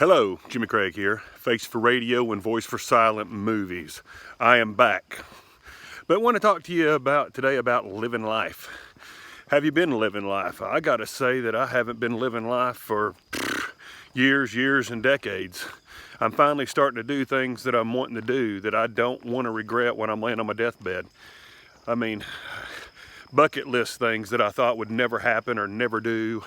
Hello, Jimmy Craig here, face for radio and voice for silent movies. I am back. But I want to talk to you today about living life. Have you been living life? I gotta say that I haven't been living life for years and decades. I'm finally starting to do things that I'm wanting to do that I don't want to regret when I'm laying on my deathbed. I mean, bucket list things that I thought would never happen or never do.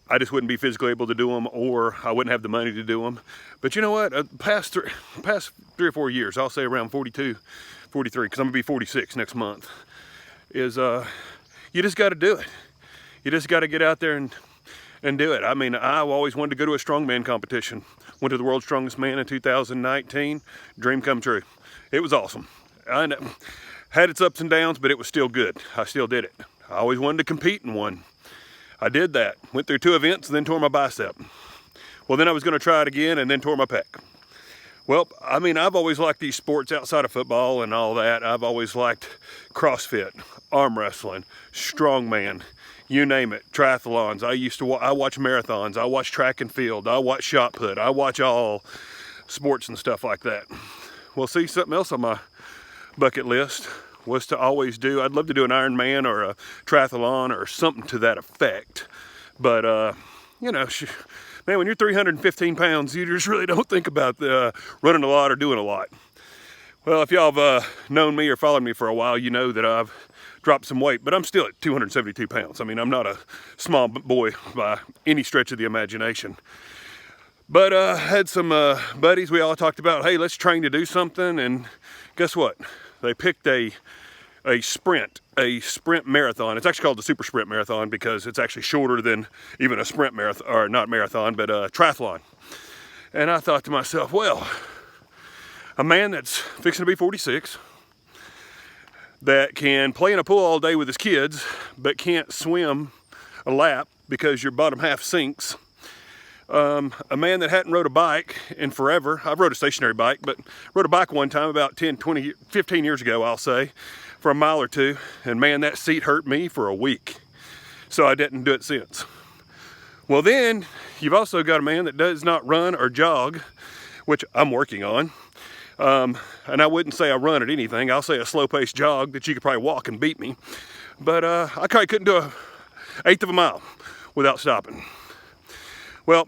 I just wouldn't be physically able to do them, or I wouldn't have the money to do them. But you know what? Past 3 or 4 years, I'll say around 42, 43, because I'm gonna be 46 next month, is you just got to do it. You just got to get out there and do it. I mean, I've always wanted to go to a strongman competition. Went to the World's Strongest Man in 2019. Dream come true. It was awesome. I had its ups and downs, but it was still good. I still did it. I always wanted to compete in one. I did that. Went through 2 events and then tore my bicep. Well, then I was going to try it again and then tore my pec. Well, I mean, I've always liked these sports outside of football and all that. I've always liked CrossFit, arm wrestling, strongman, you name it, triathlons. I watch marathons. I watch track and field. I watch shot put. I watch all sports and stuff like that. Well, see, something else on my bucket list was to always do, I'd love to do an Ironman or a triathlon or something to that effect. But, you know, man, when you're 315 pounds, you just really don't think about running a lot or doing a lot. Well, if y'all have known me or followed me for a while, you know that I've dropped some weight, but I'm still at 272 pounds. I mean, I'm not a small boy by any stretch of the imagination. But I had some buddies, we all talked about, hey, let's train to do something, and guess what? They picked a sprint marathon. It's actually called the Super Sprint Marathon because it's actually shorter than even a sprint marathon, or not marathon, but a triathlon. And I thought to myself, well, a man that's fixing to be 46, that can play in a pool all day with his kids, but can't swim a lap because your bottom half sinks. A man that hadn't rode a bike in forever. I've rode a stationary bike, but rode a bike one time about 10, 20, 15 years ago, I'll say, for a mile or two. And man, that seat hurt me for a week. So I didn't do it since. Well, then you've also got a man that does not run or jog, which I'm working on. And I wouldn't say I run at anything. I'll say a slow-paced jog that you could probably walk and beat me. But I probably couldn't do an eighth of a mile without stopping. Well,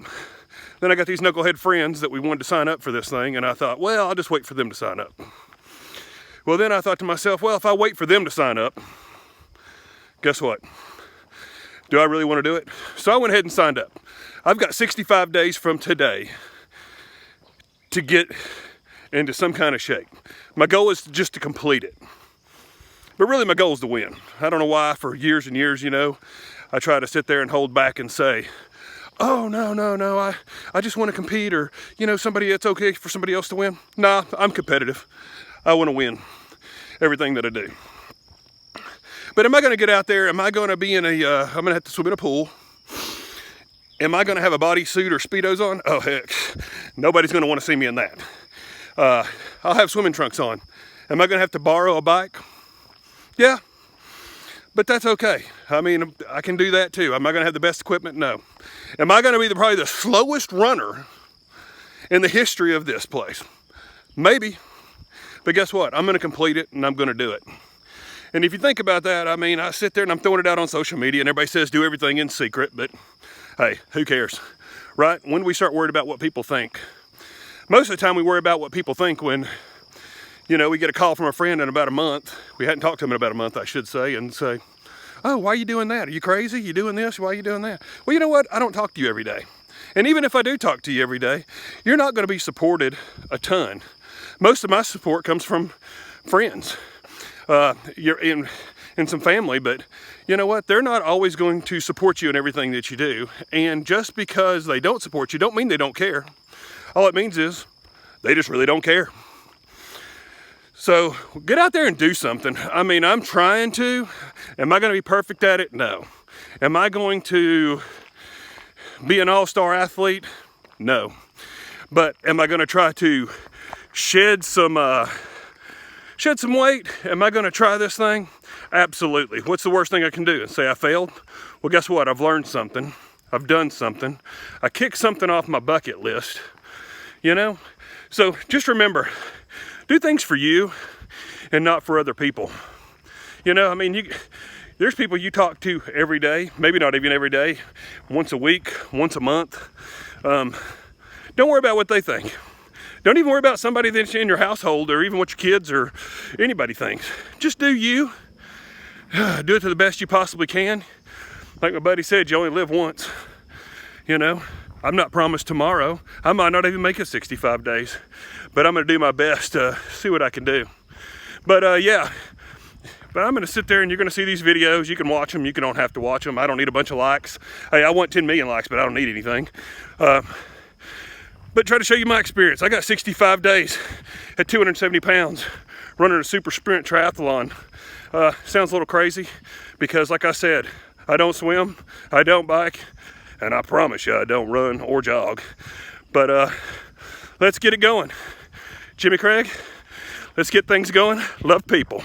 then I got these knucklehead friends that we wanted to sign up for this thing, and I thought, well, I'll just wait for them to sign up. Well, then I thought to myself, well, if I wait for them to sign up, guess what? Do I really want to do it? So I went ahead and signed up. I've got 65 days from today to get into some kind of shape. My goal is just to complete it. But really my goal is to win. I don't know why for years and years, you know, I try to sit there and hold back and say, oh, no, I just want to compete, or, you know, it's okay for somebody else to win. Nah, I'm competitive. I want to win everything that I do. But am I going to get out there? Am I going to be I'm going to have to swim in a pool? Am I going to have a bodysuit or Speedos on? Oh, heck, nobody's going to want to see me in that. I'll have swimming trunks on. Am I going to have to borrow a bike? Yeah, but that's okay. I mean, I can do that too. Am I going to have the best equipment? No. Am I going to be probably the slowest runner in the history of this place? Maybe. But guess what? I'm going to complete it, and I'm going to do it. And if you think about that, I mean, I sit there and I'm throwing it out on social media, and everybody says do everything in secret, but hey, who cares, right? When do we start worried about what people think? Most of the time we worry about what people think when, you know, we get a call from a friend in about a month. We hadn't talked to him in about a month, I should say, and say, oh, why are you doing that? Are you crazy? You doing this? Why are you doing that? Well, you know what? I don't talk to you every day. And even if I do talk to you every day, you're not going to be supported a ton. Most of my support comes from friends. You're in some family, but you know what? They're not always going to support you in everything that you do. And just because they don't support you, don't mean they don't care. All it means is they just really don't care. So get out there and do something. I mean, I'm trying to. Am I going to be perfect at it? No. Am I going to be an all-star athlete? No. But am I going to try to shed some weight? Am I going to try this thing? Absolutely. What's the worst thing I can do? Say I failed? Well, guess what? I've learned something. I've done something. I kicked something off my bucket list, you know? So just remember, do things for you and not for other people. You know, I mean, there's people you talk to every day, maybe not even every day, once a week, once a month. Don't worry about what they think. Don't even worry about somebody that's in your household or even what your kids or anybody thinks. Just do you. Do it to the best you possibly can. Like my buddy said, you only live once. You know, I'm not promised tomorrow. I might not even make it 65 days, but I'm gonna do my best to see what I can do. But yeah, but I'm gonna sit there and you're gonna see these videos. You can watch them, you don't have to watch them. I don't need a bunch of likes. Hey, I want 10 million likes, but I don't need anything. But try to show you my experience. I got 65 days at 270 pounds running a super sprint triathlon. Sounds a little crazy because like I said, I don't swim, I don't bike, and I promise you I don't run or jog. But let's get it going. Jimmy Craig, let's get things going. Love people.